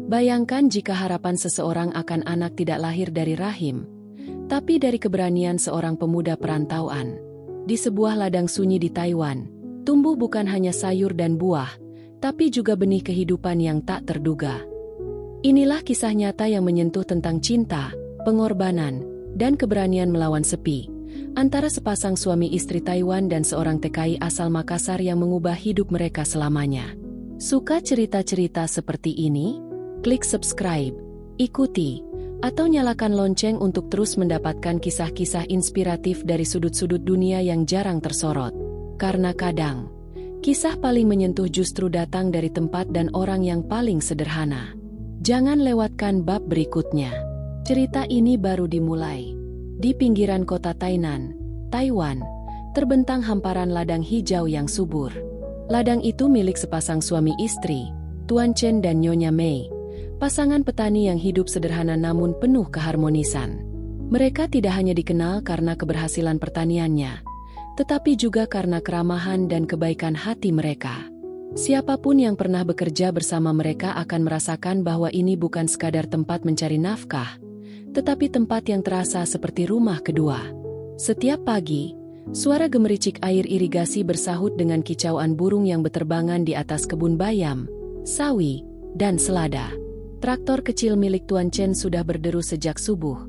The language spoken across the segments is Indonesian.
Bayangkan jika harapan seseorang akan anak tidak lahir dari rahim, tapi dari keberanian seorang pemuda perantauan. Di sebuah ladang sunyi di Taiwan, tumbuh bukan hanya sayur dan buah, tapi juga benih kehidupan yang tak terduga. Inilah kisah nyata yang menyentuh tentang cinta, pengorbanan, dan keberanian melawan sepi, antara sepasang suami istri Taiwan dan seorang TKI asal Makassar yang mengubah hidup mereka selamanya. Suka cerita-cerita seperti ini? Klik subscribe, ikuti, atau nyalakan lonceng untuk terus mendapatkan kisah-kisah inspiratif dari sudut-sudut dunia yang jarang tersorot. Karena kadang, kisah paling menyentuh justru datang dari tempat dan orang yang paling sederhana. Jangan lewatkan bab berikutnya. Cerita ini baru dimulai. Di pinggiran kota Tainan, Taiwan, terbentang hamparan ladang hijau yang subur. Ladang itu milik sepasang suami istri, Tuan Chen dan Nyonya Mei. Pasangan petani yang hidup sederhana namun penuh keharmonisan. Mereka tidak hanya dikenal karena keberhasilan pertaniannya, tetapi juga karena keramahan dan kebaikan hati mereka. Siapapun yang pernah bekerja bersama mereka akan merasakan bahwa ini bukan sekadar tempat mencari nafkah, tetapi tempat yang terasa seperti rumah kedua. Setiap pagi, suara gemericik air irigasi bersahut dengan kicauan burung yang berterbangan di atas kebun bayam, sawi, dan selada. Traktor kecil milik Tuan Chen sudah berderu sejak subuh,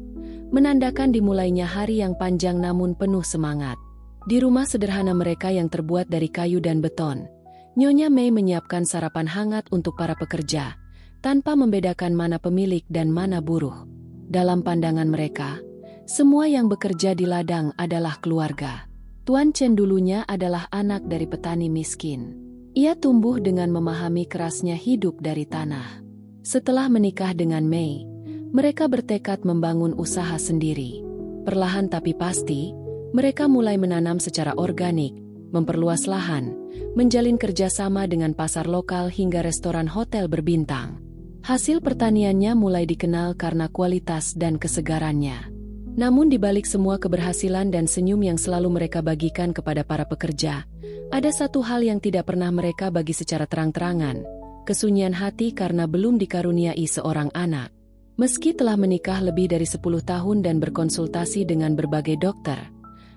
menandakan dimulainya hari yang panjang namun penuh semangat. Di rumah sederhana mereka yang terbuat dari kayu dan beton, Nyonya Mei menyiapkan sarapan hangat untuk para pekerja, tanpa membedakan mana pemilik dan mana buruh. Dalam pandangan mereka, semua yang bekerja di ladang adalah keluarga. Tuan Chen dulunya adalah anak dari petani miskin. Ia tumbuh dengan memahami kerasnya hidup dari tanah. Setelah menikah dengan Mei, mereka bertekad membangun usaha sendiri. Perlahan tapi pasti, mereka mulai menanam secara organik, memperluas lahan, menjalin kerjasama dengan pasar lokal hingga restoran hotel berbintang. Hasil pertaniannya mulai dikenal karena kualitas dan kesegarannya. Namun di balik semua keberhasilan dan senyum yang selalu mereka bagikan kepada para pekerja, ada satu hal yang tidak pernah mereka bagi secara terang-terangan. Kesunyian hati karena belum dikaruniai seorang anak. Meski telah menikah lebih dari 10 tahun dan berkonsultasi dengan berbagai dokter,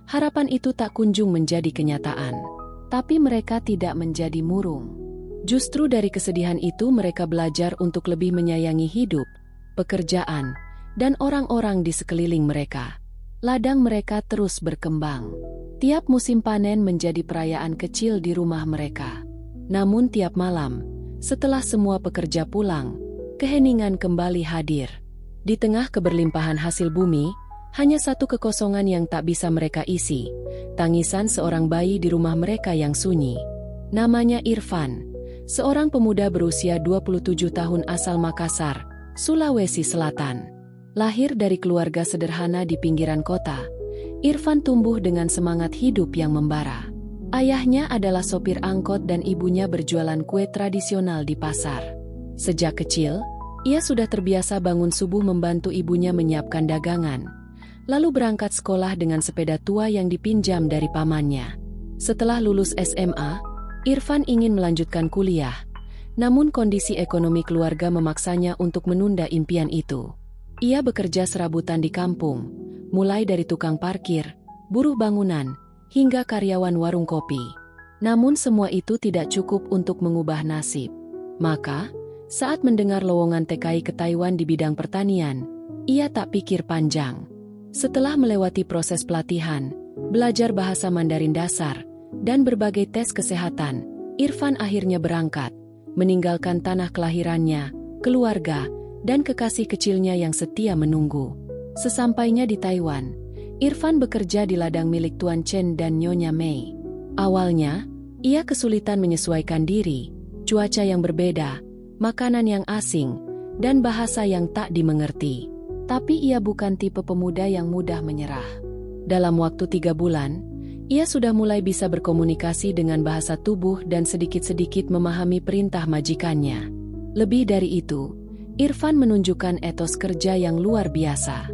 harapan itu tak kunjung menjadi kenyataan. Tapi mereka tidak menjadi murung. Justru dari kesedihan itu mereka belajar untuk lebih menyayangi hidup, pekerjaan, dan orang-orang di sekeliling mereka. Ladang mereka terus berkembang. Tiap musim panen menjadi perayaan kecil di rumah mereka. Namun tiap malam, setelah semua pekerja pulang, keheningan kembali hadir. Di tengah keberlimpahan hasil bumi, hanya satu kekosongan yang tak bisa mereka isi, tangisan seorang bayi di rumah mereka yang sunyi. Namanya Irfan, seorang pemuda berusia 27 tahun asal Makassar, Sulawesi Selatan. Lahir dari keluarga sederhana di pinggiran kota, Irfan tumbuh dengan semangat hidup yang membara. Ayahnya adalah sopir angkot dan ibunya berjualan kue tradisional di pasar. Sejak kecil, ia sudah terbiasa bangun subuh membantu ibunya menyiapkan dagangan, lalu berangkat sekolah dengan sepeda tua yang dipinjam dari pamannya. Setelah lulus SMA, Irfan ingin melanjutkan kuliah, namun kondisi ekonomi keluarga memaksanya untuk menunda impian itu. Ia bekerja serabutan di kampung, mulai dari tukang parkir, buruh bangunan, hingga karyawan warung kopi. Namun semua itu tidak cukup untuk mengubah nasib. Maka, saat mendengar lowongan TKI ke Taiwan di bidang pertanian, ia tak pikir panjang. Setelah melewati proses pelatihan, belajar bahasa Mandarin dasar, dan berbagai tes kesehatan, Irfan akhirnya berangkat, meninggalkan tanah kelahirannya, keluarga, dan kekasih kecilnya yang setia menunggu. Sesampainya di Taiwan, Irfan bekerja di ladang milik Tuan Chen dan Nyonya Mei. Awalnya, ia kesulitan menyesuaikan diri, cuaca yang berbeda, makanan yang asing, dan bahasa yang tak dimengerti. Tapi ia bukan tipe pemuda yang mudah menyerah. Dalam waktu 3 bulan, ia sudah mulai bisa berkomunikasi dengan bahasa tubuh dan sedikit-sedikit memahami perintah majikannya. Lebih dari itu, Irfan menunjukkan etos kerja yang luar biasa.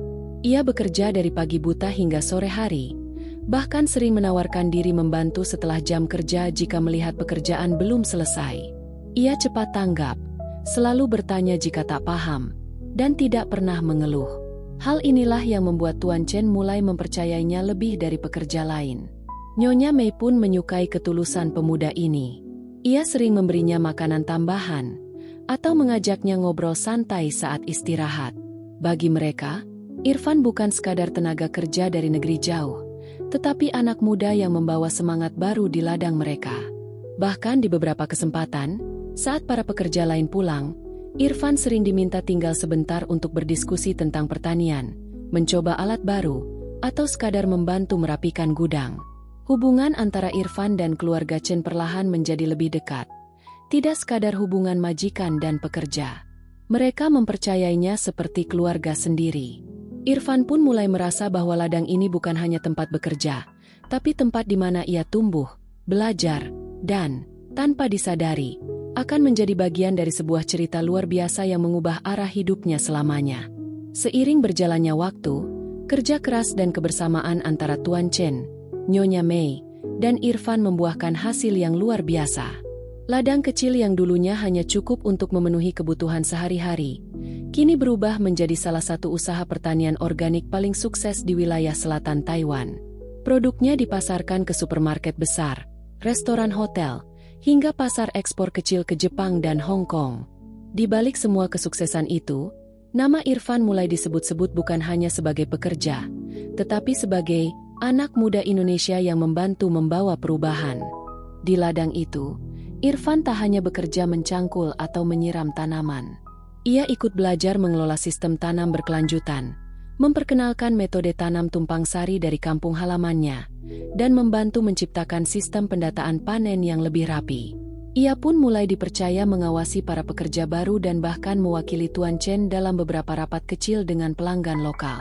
Ia bekerja dari pagi buta hingga sore hari, bahkan sering menawarkan diri membantu setelah jam kerja jika melihat pekerjaan belum selesai. Ia cepat tanggap, selalu bertanya jika tak paham, dan tidak pernah mengeluh. Hal inilah yang membuat Tuan Chen mulai mempercayainya lebih dari pekerja lain. Nyonya Mei pun menyukai ketulusan pemuda ini. Ia sering memberinya makanan tambahan, atau mengajaknya ngobrol santai saat istirahat. Bagi mereka, Irfan bukan sekadar tenaga kerja dari negeri jauh, tetapi anak muda yang membawa semangat baru di ladang mereka. Bahkan di beberapa kesempatan, saat para pekerja lain pulang, Irfan sering diminta tinggal sebentar untuk berdiskusi tentang pertanian, mencoba alat baru, atau sekadar membantu merapikan gudang. Hubungan antara Irfan dan keluarga Chen perlahan menjadi lebih dekat. Tidak sekadar hubungan majikan dan pekerja. Mereka mempercayainya seperti keluarga sendiri. Irfan pun mulai merasa bahwa ladang ini bukan hanya tempat bekerja, tapi tempat di mana ia tumbuh, belajar, dan, tanpa disadari, akan menjadi bagian dari sebuah cerita luar biasa yang mengubah arah hidupnya selamanya. Seiring berjalannya waktu, kerja keras dan kebersamaan antara Tuan Chen, Nyonya Mei, dan Irfan membuahkan hasil yang luar biasa. Ladang kecil yang dulunya hanya cukup untuk memenuhi kebutuhan sehari-hari, kini berubah menjadi salah satu usaha pertanian organik paling sukses di wilayah selatan Taiwan. Produknya dipasarkan ke supermarket besar, restoran hotel, hingga pasar ekspor kecil ke Jepang dan Hong Kong. Di balik semua kesuksesan itu, nama Irfan mulai disebut-sebut bukan hanya sebagai pekerja, tetapi sebagai anak muda Indonesia yang membantu membawa perubahan. Di ladang itu, Irfan tak hanya bekerja mencangkul atau menyiram tanaman. Ia ikut belajar mengelola sistem tanam berkelanjutan, memperkenalkan metode tanam tumpang sari dari kampung halamannya, dan membantu menciptakan sistem pendataan panen yang lebih rapi. Ia pun mulai dipercaya mengawasi para pekerja baru dan bahkan mewakili Tuan Chen dalam beberapa rapat kecil dengan pelanggan lokal.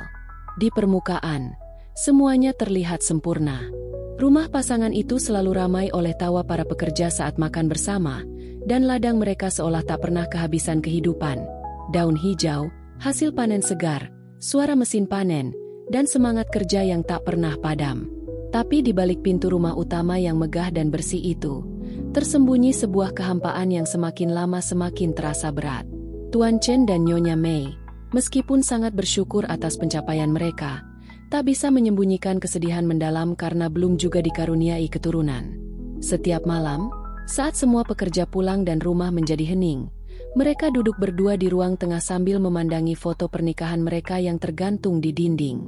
Di permukaan, semuanya terlihat sempurna. Rumah pasangan itu selalu ramai oleh tawa para pekerja saat makan bersama, dan ladang mereka seolah tak pernah kehabisan kehidupan. Daun hijau, hasil panen segar, suara mesin panen, dan semangat kerja yang tak pernah padam. Tapi di balik pintu rumah utama yang megah dan bersih itu, tersembunyi sebuah kehampaan yang semakin lama semakin terasa berat. Tuan Chen dan Nyonya Mei, meskipun sangat bersyukur atas pencapaian mereka, tak bisa menyembunyikan kesedihan mendalam karena belum juga dikaruniai keturunan. Setiap malam, saat semua pekerja pulang dan rumah menjadi hening, mereka duduk berdua di ruang tengah sambil memandangi foto pernikahan mereka yang tergantung di dinding.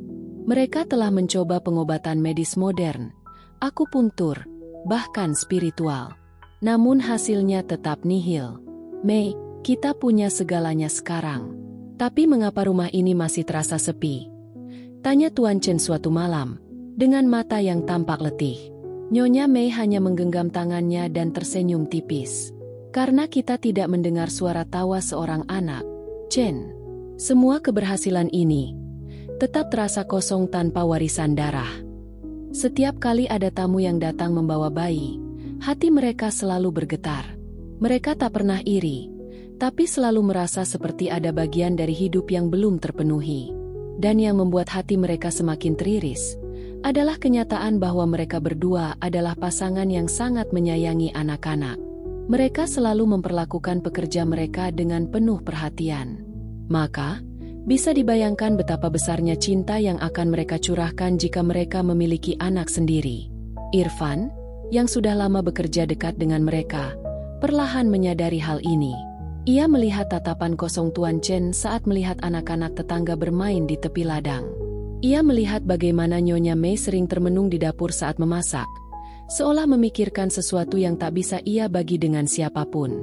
Mereka telah mencoba pengobatan medis modern, akupuntur, bahkan spiritual. Namun hasilnya tetap nihil. Mei, kita punya segalanya sekarang. Tapi mengapa rumah ini masih terasa sepi? Tanya Tuan Chen suatu malam, dengan mata yang tampak letih. Nyonya Mei hanya menggenggam tangannya dan tersenyum tipis. Karena kita tidak mendengar suara tawa seorang anak, Chen. Semua keberhasilan ini tetap terasa kosong tanpa warisan darah. Setiap kali ada tamu yang datang membawa bayi, hati mereka selalu bergetar. Mereka tak pernah iri, tapi selalu merasa seperti ada bagian dari hidup yang belum terpenuhi. Dan yang membuat hati mereka semakin teriris, adalah kenyataan bahwa mereka berdua adalah pasangan yang sangat menyayangi anak-anak. Mereka selalu memperlakukan pekerja mereka dengan penuh perhatian. Maka, bisa dibayangkan betapa besarnya cinta yang akan mereka curahkan jika mereka memiliki anak sendiri. Irfan, yang sudah lama bekerja dekat dengan mereka, perlahan menyadari hal ini. Ia melihat tatapan kosong Tuan Chen saat melihat anak-anak tetangga bermain di tepi ladang. Ia melihat bagaimana Nyonya Mei sering termenung di dapur saat memasak, seolah memikirkan sesuatu yang tak bisa ia bagi dengan siapapun.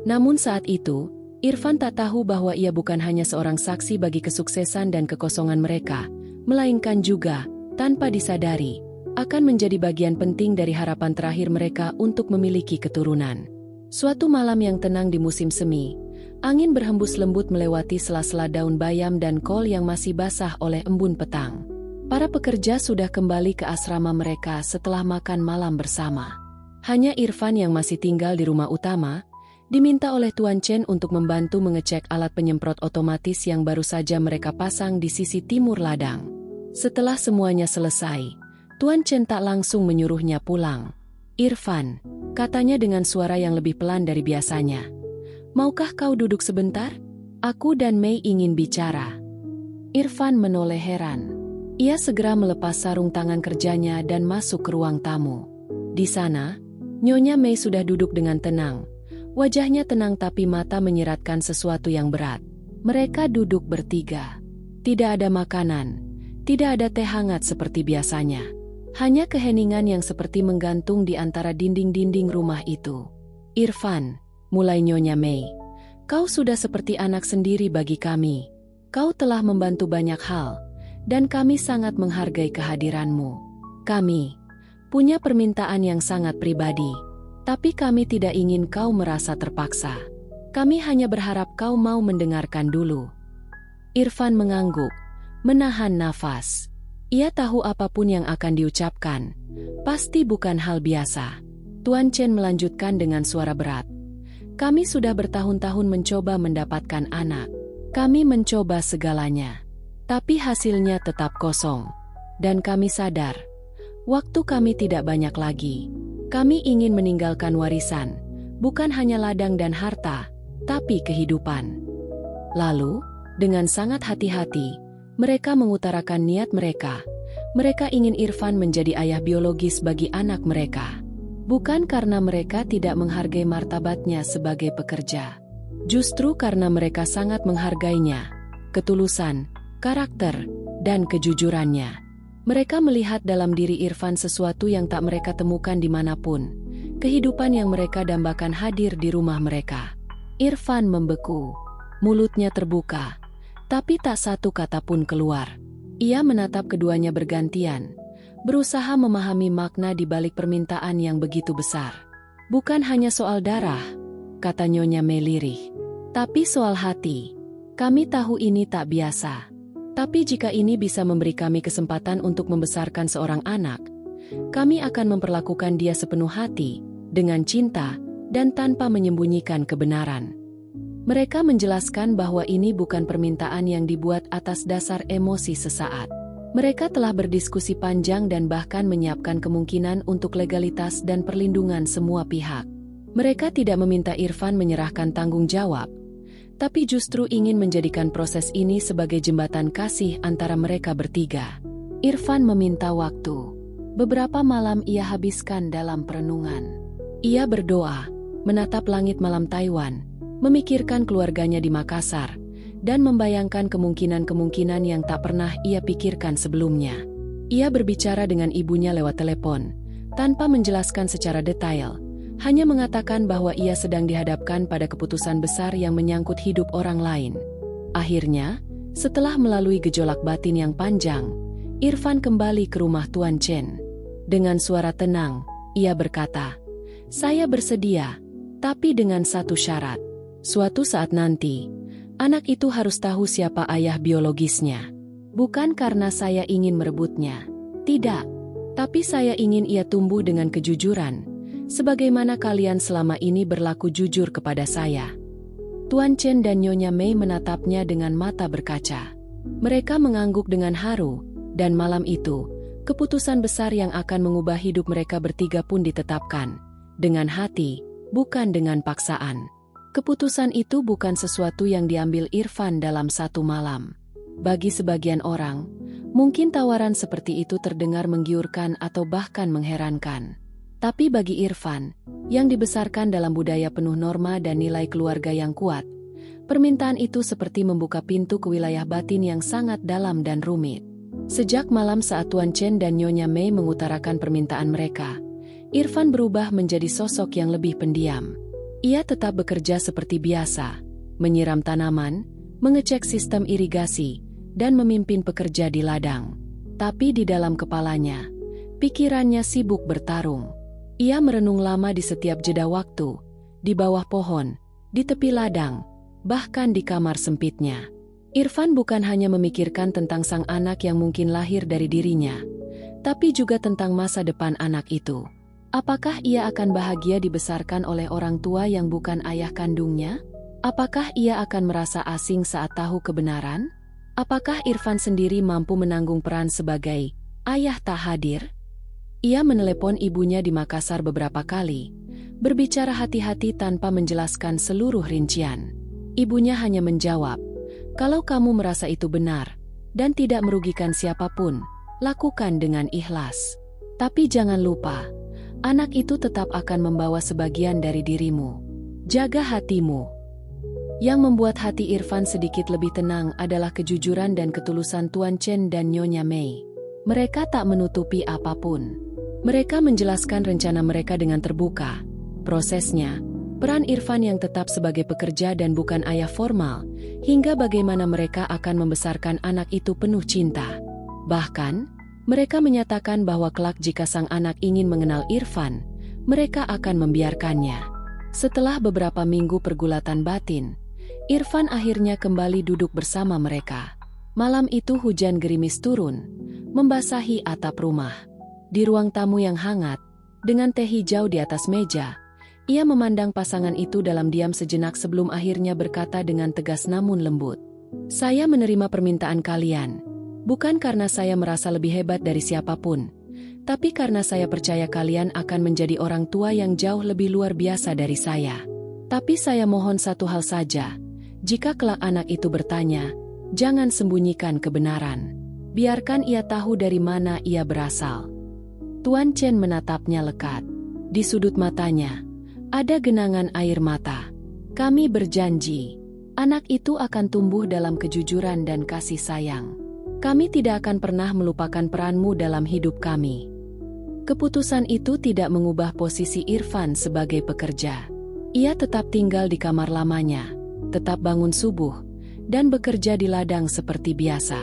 Namun saat itu, Irfan tak tahu bahwa ia bukan hanya seorang saksi bagi kesuksesan dan kekosongan mereka, melainkan juga, tanpa disadari, akan menjadi bagian penting dari harapan terakhir mereka untuk memiliki keturunan. Suatu malam yang tenang di musim semi, angin berhembus lembut melewati sela-sela daun bayam dan kol yang masih basah oleh embun petang. Para pekerja sudah kembali ke asrama mereka setelah makan malam bersama. Hanya Irfan yang masih tinggal di rumah utama, diminta oleh Tuan Chen untuk membantu mengecek alat penyemprot otomatis yang baru saja mereka pasang di sisi timur ladang. Setelah semuanya selesai, Tuan Chen tak langsung menyuruhnya pulang. "Irfan," katanya dengan suara yang lebih pelan dari biasanya, Maukah kau duduk sebentar? Aku dan Mei ingin bicara. Irfan menoleh heran. Ia segera melepas sarung tangan kerjanya dan masuk ke ruang tamu. Di sana, Nyonya Mei sudah duduk dengan tenang. Wajahnya tenang tapi mata menyiratkan sesuatu yang berat. Mereka duduk bertiga. Tidak ada makanan, tidak ada teh hangat seperti biasanya. Hanya keheningan yang seperti menggantung di antara dinding-dinding rumah itu. Irfan, mulai Nyonya Mei, kau sudah seperti anak sendiri bagi kami. Kau telah membantu banyak hal, dan kami sangat menghargai kehadiranmu. Kami punya permintaan yang sangat pribadi, tapi kami tidak ingin kau merasa terpaksa. Kami hanya berharap kau mau mendengarkan dulu. Irfan mengangguk, menahan nafas. Ia tahu apapun yang akan diucapkan pasti bukan hal biasa. Tuan Chen melanjutkan dengan suara berat. Kami sudah bertahun-tahun mencoba mendapatkan anak. Kami mencoba segalanya, tapi hasilnya tetap kosong. Dan kami sadar, waktu kami tidak banyak lagi. Kami ingin meninggalkan warisan, bukan hanya ladang dan harta, tapi kehidupan. Lalu, dengan sangat hati-hati, mereka mengutarakan niat mereka. Mereka ingin Irfan menjadi ayah biologis bagi anak mereka. Bukan karena mereka tidak menghargai martabatnya sebagai pekerja. Justru karena mereka sangat menghargainya, ketulusan, karakter, dan kejujurannya. Mereka melihat dalam diri Irfan sesuatu yang tak mereka temukan dimanapun. Kehidupan yang mereka dambakan hadir di rumah mereka. Irfan membeku, mulutnya terbuka, tapi tak satu kata pun keluar. Ia menatap keduanya bergantian, berusaha memahami makna di balik permintaan yang begitu besar. Bukan hanya soal darah, kata Nyonya Mei lirih, tapi soal hati. Kami tahu ini tak biasa. Tapi jika ini bisa memberi kami kesempatan untuk membesarkan seorang anak, kami akan memperlakukan dia sepenuh hati, dengan cinta, dan tanpa menyembunyikan kebenaran. Mereka menjelaskan bahwa ini bukan permintaan yang dibuat atas dasar emosi sesaat. Mereka telah berdiskusi panjang dan bahkan menyiapkan kemungkinan untuk legalitas dan perlindungan semua pihak. Mereka tidak meminta Irfan menyerahkan tanggung jawab, tapi justru ingin menjadikan proses ini sebagai jembatan kasih antara mereka bertiga. Irfan meminta waktu. Beberapa malam ia habiskan dalam perenungan. Ia berdoa, menatap langit malam Taiwan, memikirkan keluarganya di Makassar, dan membayangkan kemungkinan-kemungkinan yang tak pernah ia pikirkan sebelumnya. Ia berbicara dengan ibunya lewat telepon, tanpa menjelaskan secara detail, hanya mengatakan bahwa ia sedang dihadapkan pada keputusan besar yang menyangkut hidup orang lain. Akhirnya, setelah melalui gejolak batin yang panjang, Irfan kembali ke rumah Tuan Chen. Dengan suara tenang, ia berkata, "Saya bersedia, tapi dengan satu syarat. Suatu saat nanti, anak itu harus tahu siapa ayah biologisnya. Bukan karena saya ingin merebutnya. Tidak. Tapi saya ingin ia tumbuh dengan kejujuran, sebagaimana kalian selama ini berlaku jujur kepada saya." Tuan Chen dan Nyonya Mei menatapnya dengan mata berkaca. Mereka mengangguk dengan haru, dan malam itu, keputusan besar yang akan mengubah hidup mereka bertiga pun ditetapkan. Dengan hati, bukan dengan paksaan. Keputusan itu bukan sesuatu yang diambil Irfan dalam satu malam. Bagi sebagian orang, mungkin tawaran seperti itu terdengar menggiurkan atau bahkan mengherankan. Tapi bagi Irfan, yang dibesarkan dalam budaya penuh norma dan nilai keluarga yang kuat, permintaan itu seperti membuka pintu ke wilayah batin yang sangat dalam dan rumit. Sejak malam saat Tuan Chen dan Nyonya Mei mengutarakan permintaan mereka, Irfan berubah menjadi sosok yang lebih pendiam. Ia tetap bekerja seperti biasa, menyiram tanaman, mengecek sistem irigasi, dan memimpin pekerja di ladang. Tapi di dalam kepalanya, pikirannya sibuk bertarung. Ia merenung lama di setiap jeda waktu, di bawah pohon, di tepi ladang, bahkan di kamar sempitnya. Irfan bukan hanya memikirkan tentang sang anak yang mungkin lahir dari dirinya, tapi juga tentang masa depan anak itu. Apakah ia akan bahagia dibesarkan oleh orang tua yang bukan ayah kandungnya? Apakah ia akan merasa asing saat tahu kebenaran? Apakah Irfan sendiri mampu menanggung peran sebagai ayah tak hadir? Ia menelepon ibunya di Makassar beberapa kali, berbicara hati-hati tanpa menjelaskan seluruh rincian. Ibunya hanya menjawab, "Kalau kamu merasa itu benar dan tidak merugikan siapapun, lakukan dengan ikhlas. Tapi jangan lupa, anak itu tetap akan membawa sebagian dari dirimu. Jaga hatimu." Yang membuat hati Irfan sedikit lebih tenang adalah kejujuran dan ketulusan Tuan Chen dan Nyonya Mei. Mereka tak menutupi apapun. Mereka menjelaskan rencana mereka dengan terbuka. Prosesnya, peran Irfan yang tetap sebagai pekerja dan bukan ayah formal, hingga bagaimana mereka akan membesarkan anak itu penuh cinta. Bahkan, mereka menyatakan bahwa kelak jika sang anak ingin mengenal Irfan, mereka akan membiarkannya. Setelah beberapa minggu pergulatan batin, Irfan akhirnya kembali duduk bersama mereka. Malam itu hujan gerimis turun, membasahi atap rumah. Di ruang tamu yang hangat, dengan teh hijau di atas meja, ia memandang pasangan itu dalam diam sejenak sebelum akhirnya berkata dengan tegas namun lembut, "Saya menerima permintaan kalian, bukan karena saya merasa lebih hebat dari siapapun, tapi karena saya percaya kalian akan menjadi orang tua yang jauh lebih luar biasa dari saya. Tapi saya mohon satu hal saja, jika kelak anak itu bertanya, jangan sembunyikan kebenaran. Biarkan ia tahu dari mana ia berasal." Tuan Chen menatapnya lekat. Di sudut matanya ada genangan air mata. "Kami berjanji, anak itu akan tumbuh dalam kejujuran dan kasih sayang. Kami tidak akan pernah melupakan peranmu dalam hidup kami." Keputusan itu tidak mengubah posisi Irfan sebagai pekerja. Ia tetap tinggal di kamar lamanya, tetap bangun subuh, dan bekerja di ladang seperti biasa.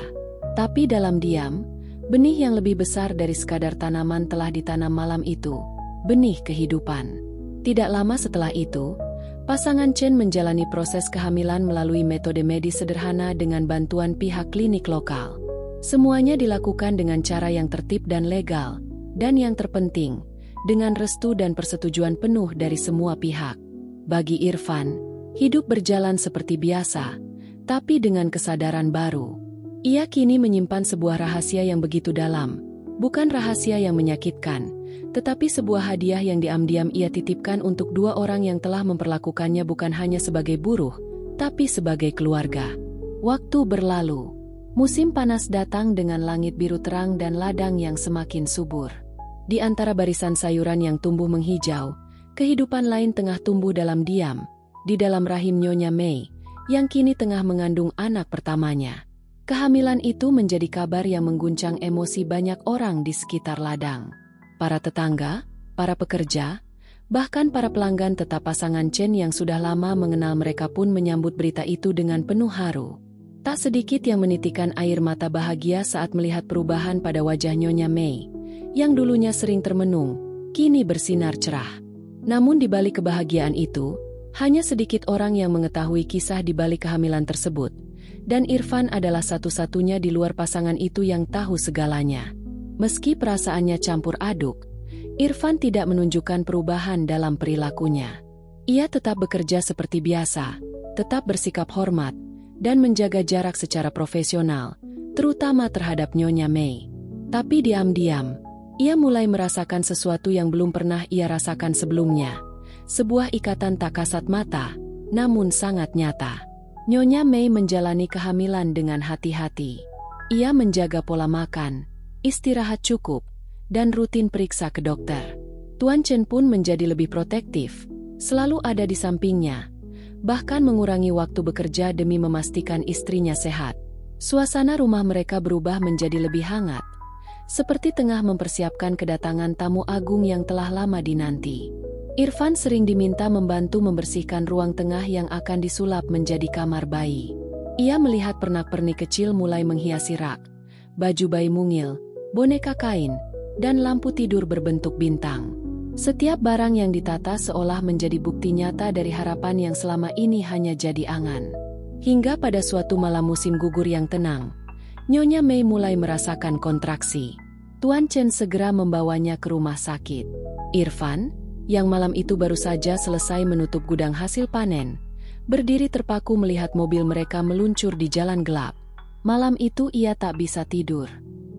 Tapi dalam diam, benih yang lebih besar dari sekadar tanaman telah ditanam malam itu, benih kehidupan. Tidak lama setelah itu, pasangan Chen menjalani proses kehamilan melalui metode medis sederhana dengan bantuan pihak klinik lokal. Semuanya dilakukan dengan cara yang tertib dan legal, dan yang terpenting, dengan restu dan persetujuan penuh dari semua pihak. Bagi Irfan, hidup berjalan seperti biasa, tapi dengan kesadaran baru. Ia kini menyimpan sebuah rahasia yang begitu dalam, bukan rahasia yang menyakitkan, tetapi sebuah hadiah yang diam-diam ia titipkan untuk dua orang yang telah memperlakukannya bukan hanya sebagai buruh, tapi sebagai keluarga. Waktu berlalu. Musim panas datang dengan langit biru terang dan ladang yang semakin subur. Di antara barisan sayuran yang tumbuh menghijau, kehidupan lain tengah tumbuh dalam diam, di dalam rahim Nyonya Mei, yang kini tengah mengandung anak pertamanya. Kehamilan itu menjadi kabar yang mengguncang emosi banyak orang di sekitar ladang. Para tetangga, para pekerja, bahkan para pelanggan tetap pasangan Chen yang sudah lama mengenal mereka pun menyambut berita itu dengan penuh haru. Tak sedikit yang menitikan air mata bahagia saat melihat perubahan pada wajah Nyonya Mei, yang dulunya sering termenung, kini bersinar cerah. Namun di balik kebahagiaan itu, hanya sedikit orang yang mengetahui kisah di balik kehamilan tersebut, dan Irfan adalah satu-satunya di luar pasangan itu yang tahu segalanya. Meski perasaannya campur aduk, Irfan tidak menunjukkan perubahan dalam perilakunya. Ia tetap bekerja seperti biasa, tetap bersikap hormat, dan menjaga jarak secara profesional, terutama terhadap Nyonya Mei. Tapi diam-diam, ia mulai merasakan sesuatu yang belum pernah ia rasakan sebelumnya. Sebuah ikatan tak kasat mata, namun sangat nyata. Nyonya Mei menjalani kehamilan dengan hati-hati. Ia menjaga pola makan, istirahat cukup, dan rutin periksa ke dokter. Tuan Chen pun menjadi lebih protektif, selalu ada di sampingnya, bahkan mengurangi waktu bekerja demi memastikan istrinya sehat. Suasana rumah mereka berubah menjadi lebih hangat, seperti tengah mempersiapkan kedatangan tamu agung yang telah lama dinanti. Irfan sering diminta membantu membersihkan ruang tengah yang akan disulap menjadi kamar bayi. Ia melihat pernak-pernik kecil mulai menghiasi rak, baju bayi mungil, boneka kain, dan lampu tidur berbentuk bintang. Setiap barang yang ditata seolah menjadi bukti nyata dari harapan yang selama ini hanya jadi angan. Hingga pada suatu malam musim gugur yang tenang, Nyonya Mei mulai merasakan kontraksi. Tuan Chen segera membawanya ke rumah sakit. Irfan, yang malam itu baru saja selesai menutup gudang hasil panen, berdiri terpaku melihat mobil mereka meluncur di jalan gelap. Malam itu ia tak bisa tidur.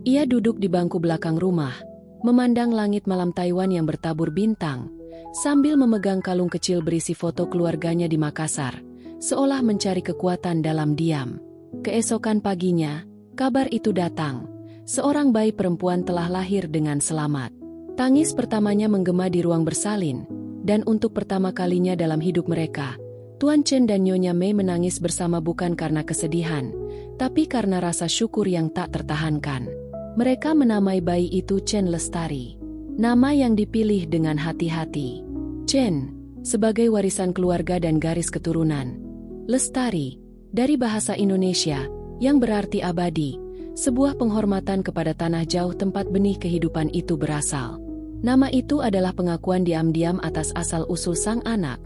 Ia duduk di bangku belakang rumah, memandang langit malam Taiwan yang bertabur bintang, sambil memegang kalung kecil berisi foto keluarganya di Makassar, seolah mencari kekuatan dalam diam. Keesokan paginya, kabar itu datang. Seorang bayi perempuan telah lahir dengan selamat. Tangis pertamanya menggema di ruang bersalin, dan untuk pertama kalinya dalam hidup mereka, Tuan Chen dan Nyonya Mei menangis bersama bukan karena kesedihan, tapi karena rasa syukur yang tak tertahankan. Mereka menamai bayi itu Chen Lestari. Nama yang dipilih dengan hati-hati. Chen, sebagai warisan keluarga dan garis keturunan. Lestari, dari bahasa Indonesia, yang berarti abadi, sebuah penghormatan kepada tanah jauh tempat benih kehidupan itu berasal. Nama itu adalah pengakuan diam-diam atas asal-usul sang anak,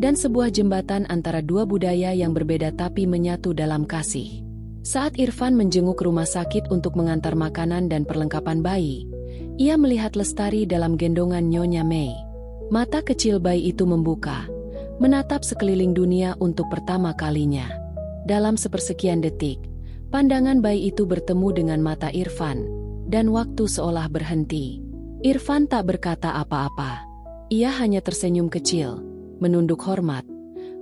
dan sebuah jembatan antara dua budaya yang berbeda tapi menyatu dalam kasih. Saat Irfan menjenguk rumah sakit untuk mengantar makanan dan perlengkapan bayi, ia melihat Lestari dalam gendongan Nyonya Mei. Mata kecil bayi itu membuka, menatap sekeliling dunia untuk pertama kalinya. Dalam sepersekian detik, pandangan bayi itu bertemu dengan mata Irfan, dan waktu seolah berhenti. Irfan tak berkata apa-apa. Ia hanya tersenyum kecil, menunduk hormat,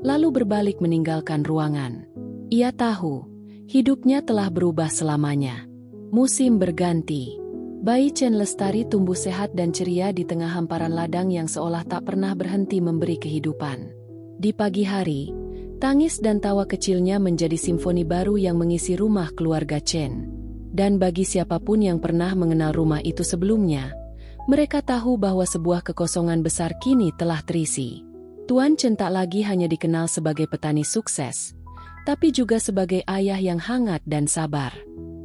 lalu berbalik meninggalkan ruangan. Ia tahu, hidupnya telah berubah selamanya. Musim berganti. Bayi Chen Lestari tumbuh sehat dan ceria di tengah hamparan ladang yang seolah tak pernah berhenti memberi kehidupan. Di pagi hari, tangis dan tawa kecilnya menjadi simfoni baru yang mengisi rumah keluarga Chen. Dan bagi siapapun yang pernah mengenal rumah itu sebelumnya, mereka tahu bahwa sebuah kekosongan besar kini telah terisi. Tuan Chen tak lagi hanya dikenal sebagai petani sukses, tapi juga sebagai ayah yang hangat dan sabar.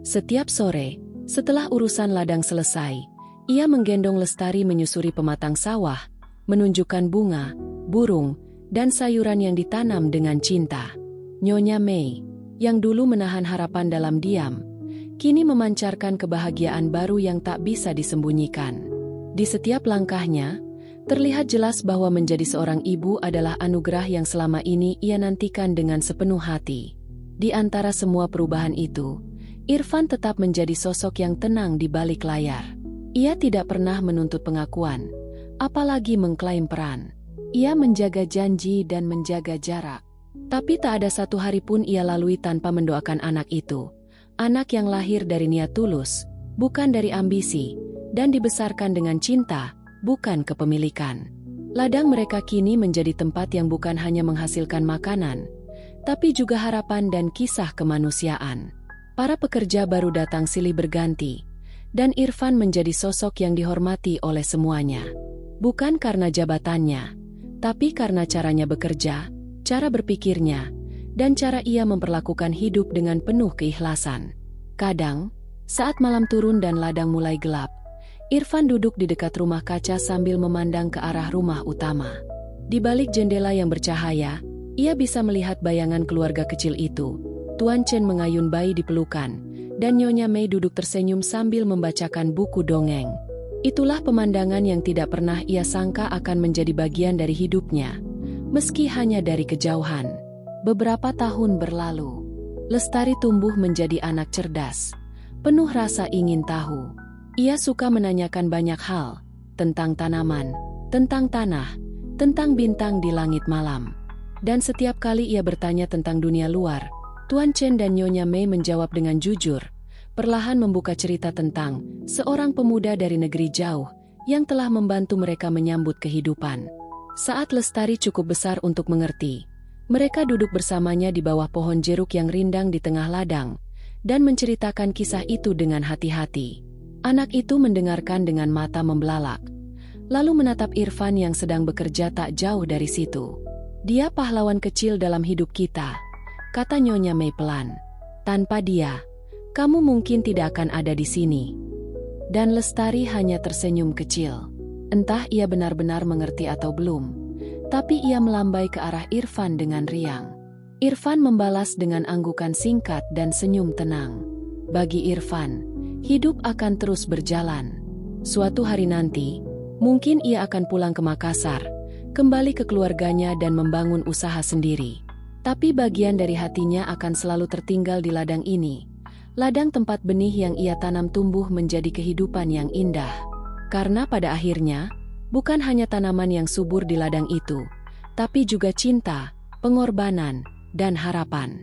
Setiap sore, setelah urusan ladang selesai, ia menggendong Lestari menyusuri pematang sawah, menunjukkan bunga, burung, dan sayuran yang ditanam dengan cinta. Nyonya Mei, yang dulu menahan harapan dalam diam, kini memancarkan kebahagiaan baru yang tak bisa disembunyikan. Di setiap langkahnya, terlihat jelas bahwa menjadi seorang ibu adalah anugerah yang selama ini ia nantikan dengan sepenuh hati. Di antara semua perubahan itu, Irfan tetap menjadi sosok yang tenang di balik layar. Ia tidak pernah menuntut pengakuan, apalagi mengklaim peran. Ia menjaga janji dan menjaga jarak. Tapi tak ada satu hari pun ia lalui tanpa mendoakan anak itu. Anak yang lahir dari niat tulus, bukan dari ambisi, dan dibesarkan dengan cinta, bukan kepemilikan. Ladang mereka kini menjadi tempat yang bukan hanya menghasilkan makanan, tapi juga harapan dan kisah kemanusiaan. Para pekerja baru datang silih berganti, dan Irfan menjadi sosok yang dihormati oleh semuanya. Bukan karena jabatannya, tapi karena caranya bekerja, cara berpikirnya, dan cara ia memperlakukan hidup dengan penuh keikhlasan. Kadang, saat malam turun dan ladang mulai gelap, Irfan duduk di dekat rumah kaca sambil memandang ke arah rumah utama. Di balik jendela yang bercahaya, ia bisa melihat bayangan keluarga kecil itu. Tuan Chen mengayun bayi di pelukan, dan Nyonya Mei duduk tersenyum sambil membacakan buku dongeng. Itulah pemandangan yang tidak pernah ia sangka akan menjadi bagian dari hidupnya, meski hanya dari kejauhan. Beberapa tahun berlalu, Lestari tumbuh menjadi anak cerdas, penuh rasa ingin tahu. Ia suka menanyakan banyak hal, tentang tanaman, tentang tanah, tentang bintang di langit malam. Dan setiap kali ia bertanya tentang dunia luar, Tuan Chen dan Nyonya Mei menjawab dengan jujur, perlahan membuka cerita tentang seorang pemuda dari negeri jauh yang telah membantu mereka menyambut kehidupan. Saat Lestari cukup besar untuk mengerti, mereka duduk bersamanya di bawah pohon jeruk yang rindang di tengah ladang, dan menceritakan kisah itu dengan hati-hati. Anak itu mendengarkan dengan mata membelalak, lalu menatap Irfan yang sedang bekerja tak jauh dari situ. "Dia pahlawan kecil dalam hidup kita," kata Nyonya Mei pelan. "Tanpa dia, kamu mungkin tidak akan ada di sini." Dan Lestari hanya tersenyum kecil. Entah ia benar-benar mengerti atau belum, tapi ia melambai ke arah Irfan dengan riang. Irfan membalas dengan anggukan singkat dan senyum tenang. Bagi Irfan, hidup akan terus berjalan. Suatu hari nanti, mungkin ia akan pulang ke Makassar, kembali ke keluarganya dan membangun usaha sendiri. Tapi bagian dari hatinya akan selalu tertinggal di ladang ini. Ladang tempat benih yang ia tanam tumbuh menjadi kehidupan yang indah. Karena pada akhirnya, Bukan hanya tanaman yang subur di ladang itu, tapi juga cinta, pengorbanan, dan harapan.